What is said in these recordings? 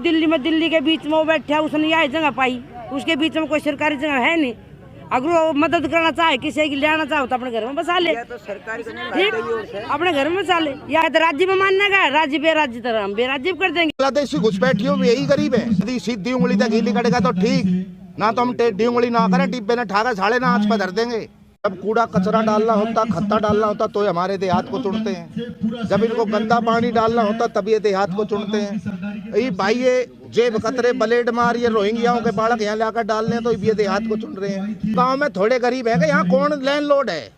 दिल्ली में, दिल्ली के बीच में वो बैठा, उसने यह जगह पाई, उसके बीच में कोई सरकारी जगह है नहीं। अगर वो मदद करना चाहे, किसी की लेना चाहो तो अपने घर में बसा ले, तो सरकारी ठीक, अपने घर में बसा ले। या तो राज्य में मानने का, राज्य बेराज्य तरह हम बेराज्य कर देंगे। बांग्लादेशी घुसपैठियों में यही गरीब है। यदि सीधी उंगली तक घी कटेगा तो ठीक, ना तो हम टेढ़ी उंगली ना करें, डिब्बे ने ठाका साढ़े ना आँच पर धर देंगे। जब कूड़ा कचरा डालना होता, खत्ता डालना होता तो हमारे देहात को चुनते हैं। जब इनको गंदा पानी डालना होता तब ये देहात को चुनते हैं। ये भाई ये जेब कतरे ब्लेड मार ये रोहिंग्याओं के बालक यहाँ लाकर डालने तो ये देहात को चुन रहे हैं। गांव में थोड़े गरीब है कि यहाँ कौन लैंडलॉर्ड है?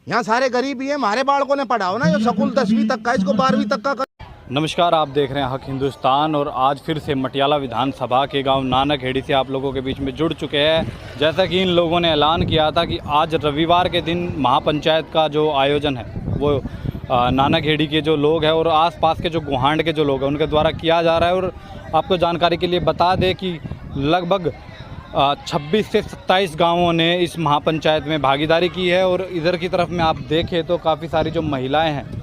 यहाँ सारे गरीब ही है। हमारे बालकों ने पढ़ाओ ना, जो स्कूल 10वीं तक का, इसको 12वीं तक का। नमस्कार, आप देख रहे हैं हक हिंदुस्तान और आज फिर से मटियाला विधानसभा के गांव नानकहेड़ी से आप लोगों के बीच में जुड़ चुके हैं। जैसा कि इन लोगों ने ऐलान किया था कि आज रविवार के दिन महापंचायत का जो आयोजन है वो नानकहेड़ी के जो लोग हैं और आसपास के जो गुहांड के जो लोग हैं उनके द्वारा किया जा रहा है। और आपको जानकारी के लिए बता दें कि लगभग 26 से 27 गाँवों ने इस महापंचायत में भागीदारी की है। और इधर की तरफ में आप देखें तो काफ़ी सारी जो महिलाएँ हैं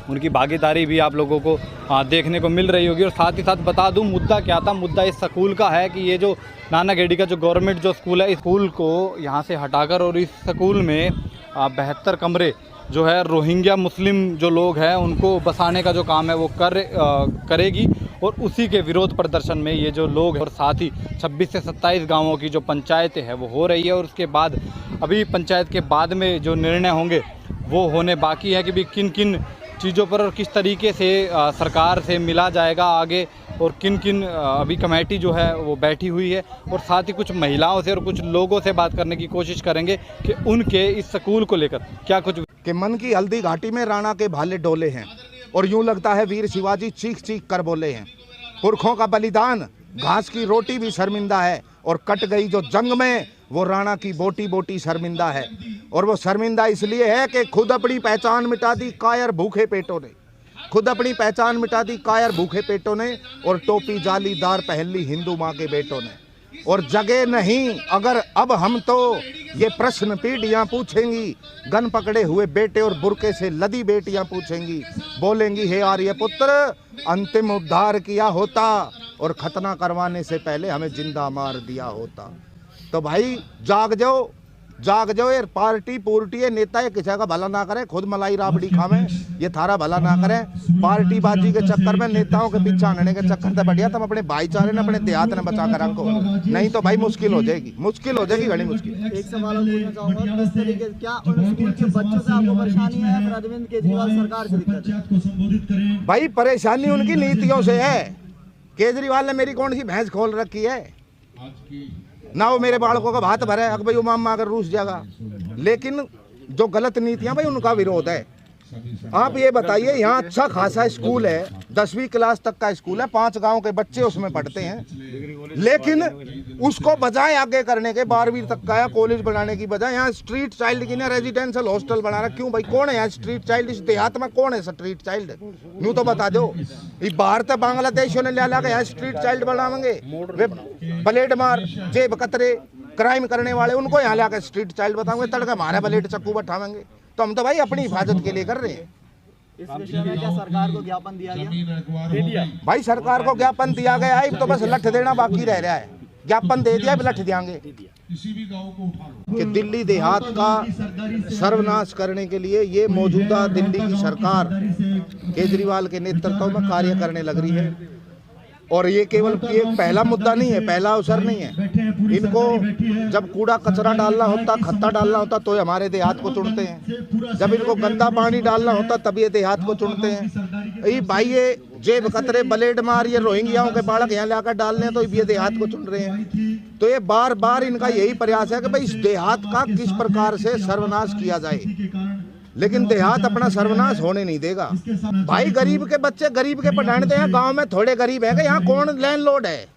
उनकी भागीदारी भी आप लोगों को देखने को मिल रही होगी। और साथ ही साथ बता दूं मुद्दा क्या था। मुद्दा इस स्कूल का है कि ये जो नानकहेड़ी का जो गवर्नमेंट जो स्कूल है, इस स्कूल को यहाँ से हटाकर और इस स्कूल में 72 कमरे जो है रोहिंग्या मुस्लिम जो लोग हैं उनको बसाने का जो काम है वो करेगी। और उसी के विरोध प्रदर्शन में ये जो लोग हैं और साथ ही 26 से 27 गाँवों की जो पंचायतें हैं वो हो रही है। और उसके बाद अभी पंचायत के बाद में जो निर्णय होंगे वो होने बाकी है कि भी किन किन चीज़ों पर और किस तरीके से सरकार से मिला जाएगा आगे, और किन किन अभी कमेटी जो है वो बैठी हुई है। और साथ ही कुछ महिलाओं से और कुछ लोगों से बात करने की कोशिश करेंगे कि उनके इस स्कूल को लेकर क्या कुछ कि मन की हल्दी घाटी में राणा के भाले डोले हैं और यूं लगता है वीर शिवाजी चीख चीख कर बोले हैं। पुरखों का बलिदान घास की रोटी भी शर्मिंदा है और कट गई जो जंग में वो राणा की बोटी बोटी शर्मिंदा है। और वो शर्मिंदा इसलिए है कि खुद अपनी पहचान मिटा दी कायर भूखे पेटों ने, खुद अपनी पहचान मिटा दी कायर भूखे पेटों ने, और टोपी जालीदार पहन ली हिंदू माँ के बेटों ने। और जगह नहीं अगर अब हम तो ये प्रश्न पीढ़ियाँ पूछेंगी, गन पकड़े हुए बेटे और बुरके से लदी बेटियाँ पूछेंगी, बोलेंगी हे आर्य पुत्र अंतिम उद्धार किया होता और खतना करवाने से पहले हमें जिंदा मार दिया होता। तो भाई जाग जाओ, जाग जाओ। ये पार्टी पूर्टी है, नेता ये किसी का भला ना करे, खुद मलाई राबड़ी खावे, ये थारा भला ना करें। पार्टी बाजी के चक्कर में, नेताओं के पीछे आने के चक्कर से बढ़िया तुम अपने भाईचारे ने, अपने देहात ने बचा कर रखो, नहीं तो भाई मुश्किल हो जाएगी, मुश्किल हो जाएगी, बड़ी मुश्किल। एक सवाल पूछना चाहूंगा, किस तरीके क्या उन स्कूल के बच्चों से आपको परेशानी है या फिर अरविंद केजरीवाल सरकार से दिक्कत है? भाई परेशानी उनकी नीतियों से है। केजरीवाल ने मेरी कौन सी भैंस खोल रखी है? ना वो मेरे बालकों का भात भरे, अगर भाई वो मामा अगर रूस जाएगा। लेकिन जो गलत नीतियां भाई उनका विरोध है। आप ये बताइए, यहाँ अच्छा खासा स्कूल है, 10वीं क्लास तक का स्कूल है, 5 गांव के बच्चे उसमें पढ़ते हैं। लेकिन उसको बजाय आगे करने के 12वीं तक का या कॉलेज बनाने की बजाय यहाँ स्ट्रीट चाइल्ड की ना रेजिडेंशियल हॉस्टल बना रहा। क्यों भाई, कौन है यहाँ स्ट्रीट चाइल्ड? इस देहात में कौन है स्ट्रीट चाइल्ड? यूँ तो बता दो। ये बाहर तो बांग्लादेशियों ने ला के यहाँ स्ट्रीट चाइल्ड बनावेंगे, वे ब्लेड मार जेब कतरे क्राइम करने वाले उनको यहाँ ला के स्ट्रीट चाइल्ड बताएंगे, तड़का मारे ब्लेड चक्कू बैठावेंगे। तो हम तो भाई अपनी हिफाजत के लिए कर रहे हैं। इस विषय में क्या सरकार को ज्ञापन दिया गया? भाई सरकार को ज्ञापन दिया गया है, तो बस लठ देना बाकी रह रहा है। ज्ञापन दे दिया, लठ देंगे। कि दिल्ली देहात का सर्वनाश करने के लिए ये मौजूदा दिल्ली की सरकार केजरीवाल के नेतृत्व में कार्य करने लग रही है। और ये केवल ये पहला मुद्दा नहीं है, पहला अवसर नहीं है। इनको जब कूड़ा कचरा डालना होता, खत्ता डालना होता तो हमारे देहात को चुनते हैं। जब इनको गंदा पानी डालना होता तब ये देहात को चुनते हैं। ये भाई ये जेब कतरे ब्लेड मार ये रोहिंग्याओं के बालक यहाँ लाकर डालने तो ये देहात को चुन रहे हैं। तो ये बार बार इनका यही प्रयास है कि भाई इस देहात का किस प्रकार से सर्वनाश किया जाए। लेकिन देहात अपना सर्वनाश होने नहीं देगा। भाई गरीब के बच्चे गरीब के पढ़ाने हैं। गांव में थोड़े गरीब है कि यहाँ कौन लैंडलॉर्ड है?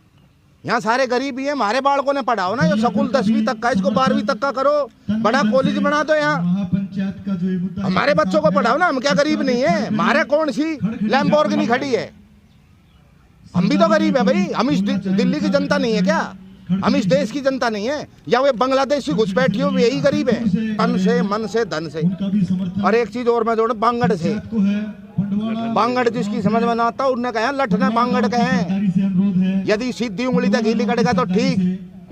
यहाँ सारे गरीब ही है। हमारे बालकों ने पढ़ाओ ना, जो स्कूल 10वीं तक का, इसको 12वीं तक का करो, बड़ा कॉलेज बना दो। यहाँ हमारे बच्चों को पढ़ाओ ना। हम क्या गरीब नहीं है? हमारे कौन सी लैम्बोर्गिनी खड़ी है? हम भी तो गरीब है भाई। हम इस दिल्ली की जनता नहीं है क्या? हम इस देश की जनता नहीं है? या वे बांग्लादेशी घुसपैठियों में यही गरीब है, तन से, मन से, धन से। और एक चीज और मैं जोड़, बांगड़ से, बांगड़ जिसकी समझ में ना आता उन्होंने कहा लठ ने बांगड़ कहे। यदि सीधी उंगली तक घी लिकड़ेगा तो ठीक,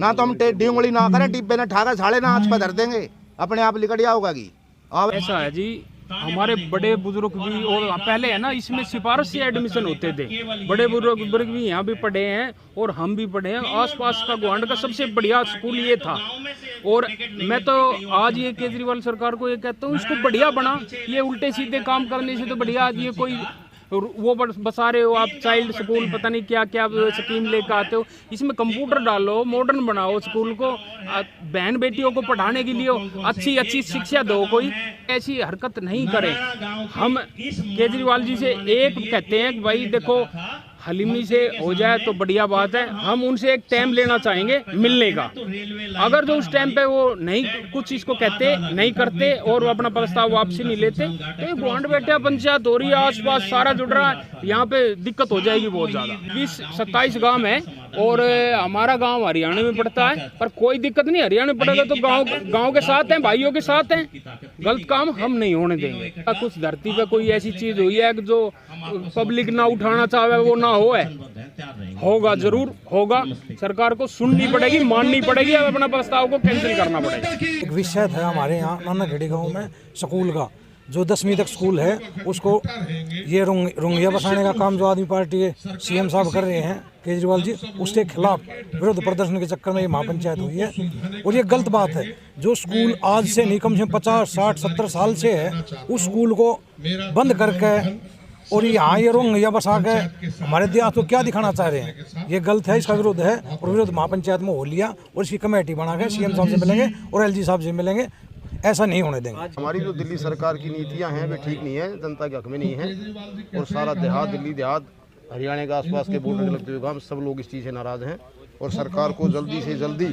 ना तो हम टेढ़ी उंगली ना करें, डिब्बे ने ठाकर साढ़े ना आँच पर धर देंगे, अपने आप लिकड़ जाओगा घी। अब ऐसा है जी, हमारे बड़े बुजुर्ग भी, और पहले है ना इसमें सिफारिश से एडमिशन होते थे, बड़े बुजुर्ग भी यहाँ भी पढ़े हैं और हम भी पढ़े हैं। आसपास का गोहांड का सबसे बढ़िया स्कूल ये था, और मैं तो आज ये केजरीवाल सरकार को ये कहता हूँ, इसको बढ़िया बना। ये उल्टे सीधे काम करने से तो बढ़िया ये कोई वो बसा रहे हो आप चाइल्ड स्कूल, पता नहीं क्या क्या स्कीम लेकर आते हो, इसमें कंप्यूटर डालो, मॉडर्न बनाओ स्कूल को, बहन बेटियों को पढ़ाने के लिए अच्छी अच्छी शिक्षा दो। कोई ऐसी हरकत नहीं करे। हम केजरीवाल जी से एक कहते हैं कि भाई देखो हलीमी से हो जाए तो बढ़िया बात है, हम उनसे एक टाइम लेना चाहेंगे मिलने का। अगर जो उस टाइम पे वो नहीं कुछ इसको कहते, नहीं करते और वो अपना प्रस्ताव वापसी नहीं लेते, तो ये गोहांड बेटा पंचायत हो रही है, आसपास सारा जुड़ रहा है, यहाँ पे दिक्कत हो जाएगी बहुत ज़्यादा। 27 गांव है और हमारा गांव हरियाणा में पड़ता है, पर कोई दिक्कत नहीं, हरियाणा में पड़ेगा तो गाँव के साथ हैं, भाइयों के साथ हैं, गलत काम हम नहीं होने देंगे। कुछ धरती पे कोई ऐसी चीज़ हुई है कि जो पब्लिक ना उठाना चाहे वो ना हो, है होगा, जरूर होगा, सरकार को सुननी पड़ेगी, माननी पड़ेगी, अब अपना प्रस्ताव को कैंसिल करना पड़ेगा। एक विषय है हमारे यहाँ नानाखेड़ी गांव में स्कूल का, जो 10वीं तक स्कूल है उसको ये रुंगिया बसाने का काम जो आदमी पार्टी है सीएम साहब कर रहे हैं केजरीवाल जी, उसके खिलाफ विरोध प्रदर्शन के चक्कर में ये महापंचायत हुई है। और ये गलत बात है, जो स्कूल आज से नहीं कम से कम 50, 60, 70 साल से है, उस स्कूल को बंद करके और यहाँ ये रुंगिया बसा के हमारे देहात को क्या दिखाना चाह रहे हैं, ये गलत है, इसका विरोध है। और विरोध महापंचायत में हो लिया और इसकी कमेटी बना के सीएम साहब से मिलेंगे और एलजी साहब से मिलेंगे, ऐसा नहीं होने देंगे। हमारी जो दिल्ली सरकार की नीतियां हैं वे ठीक नहीं है, जनता के हक में नहीं है, और सारा देहात, दिल्ली देहात, हरियाणा के आसपास के बॉर्डर के लगते हुए गाँव, सब लोग इस चीज़ से नाराज़ हैं। और सरकार को जल्दी से जल्दी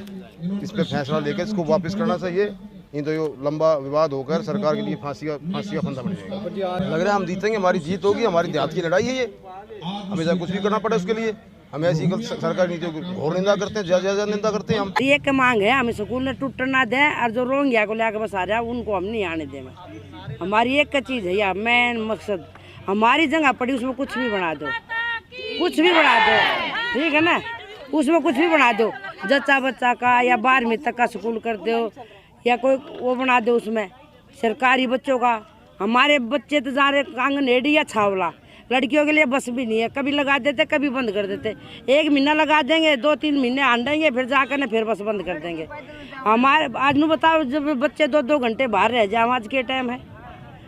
इस पर फैसला लेकर इसको वापस करना चाहिए, नहीं तो ये लंबा विवाद होकर सरकार के लिए फांसी का फंदा बन जाएगा। लग रहा है हम जीतेंगे, हमारी जीत होगी, हमारी देहात की लड़ाई है ये, हमें चाहे कुछ भी करना पड़े उसके लिए। हम ऐसी सरकार नीतियों की घोर निंदा करते हैं, ज्यादा निंदा करते हैं हम। ये क्या मांग है, हमें स्कूल में टूटना ना दें, और जो रोहिंग्या को लेकर बसा रहा है उनको हम नहीं आने देंगे। हमारी एक चीज़ है, या मेन मकसद हमारी जगह पड़ी उसमें कुछ भी बना दो, कुछ भी बना दो, ठीक है ना, उसमें कुछ भी बना दो, जच्चा बच्चा का या 12वीं तक का स्कूल कर दो, या कोई वो बना दो उसमें सरकारी बच्चों का। हमारे बच्चे तो जा रहे आंगनबाड़ी या छावला, लड़कियों के लिए बस भी नहीं है, कभी लगा देते कभी बंद कर देते, 1 महीना लगा देंगे, 2-3 महीने आंडेंगे, फिर जाकर ना फिर बस बंद कर देंगे। हमारे आज में बताओ, जब बच्चे 2-2 घंटे बाहर रह जाए, आज के टाइम है।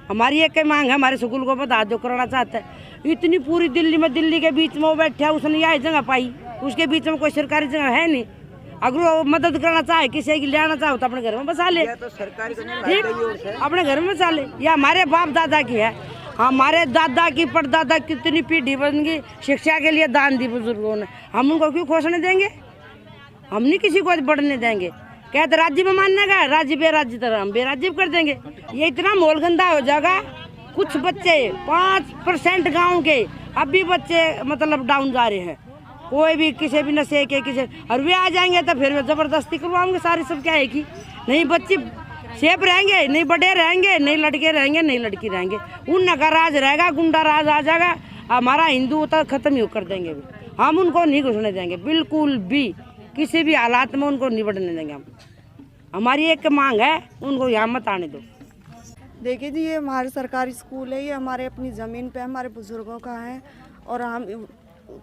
हमारी एक मांग है, हमारे स्कूल को बता दो, कराना चाहते हैं। इतनी पूरी दिल्ली में, दिल्ली के बीच में वो बैठा, उसने यह जगह पाई, उसके बीच में कोई सरकारी जगह है नहीं। अगर वो मदद करना चाहे, किसी की लेना चाहे तो अपने घर में बसा ले, ठीक, अपने घर में बसा ले। या हमारे बाप दादा की है, हमारे दादा की परदादा कितनी पीढ़ी बन गई, शिक्षा के लिए दान दी बुजुर्गों ने, हम उनको क्यों खोसने देंगे? हम नहीं किसी को बढ़ने देंगे। कहते राज्य में मानने का, राज्य बेराज्य तरह हम बेराज्य कर देंगे। ये इतना माहौल गंदा हो जाएगा। कुछ बच्चे 5% गाँव के अब भी बच्चे मतलब डाउन जा रहे हैं, कोई भी किसी भी नशे के किसी, और वे आ जाएंगे तो फिर जबरदस्ती करवाएंगे सारी, सब क्या है कि नहीं बच्चे सेफ रहेंगे, नहीं बड़े रहेंगे, नहीं लड़के रहेंगे, नहीं लड़की रहेंगे, उन का राज रहेगा, गुंडा राज आ जाएगा, हमारा हिंदू तो खत्म ही कर देंगे। हम उनको नहीं घुसने देंगे, बिल्कुल भी किसी भी हालात में उनको नहीं बढ़ने देंगे हम। हमारी एक मांग है, उनको यहाँ मत आने दो। देखिए जी, ये हमारे सरकारी स्कूल है, ये हमारे अपनी ज़मीन पे हमारे बुजुर्गों का है, और हम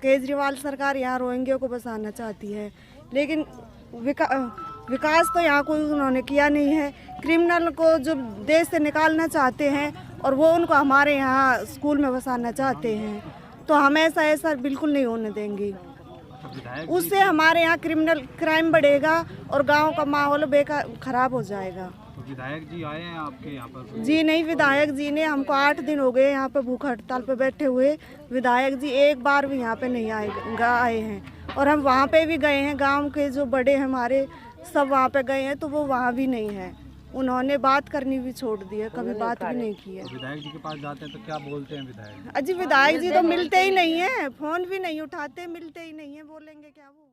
केजरीवाल सरकार यहाँ रोहिंग्या को बसाना चाहती है, लेकिन विकास तो यहाँ कोई उन्होंने किया नहीं है। क्रिमिनल को जो देश से निकालना चाहते हैं और वो उनको हमारे यहाँ स्कूल में बसाना चाहते हैं, तो हम ऐसा बिल्कुल नहीं होने देंगे। उससे हमारे यहाँ क्राइम बढ़ेगा और गांव का माहौल खराब हो जाएगा। विधायक जी आए हैं आपके यहाँ पर? जी नहीं, विधायक जी ने, हमको 8 दिन हो गए यहाँ पे भूख हड़ताल पे बैठे हुए, विधायक जी एक बार भी यहाँ पे नहीं आए हैं। और हम वहाँ पे भी गए हैं, गांव के जो बड़े हमारे सब वहाँ पे गए हैं, तो वो वहाँ भी नहीं है। उन्होंने बात करनी भी छोड़ दी है, कभी बात भी नहीं की है। विधायक जी के पास जाते हैं तो क्या बोलते हैं विधायक? अजी विधायक जी तो मिलते ही नहीं है, फोन भी नहीं उठाते, मिलते ही नहीं है, बोलेंगे क्या वो।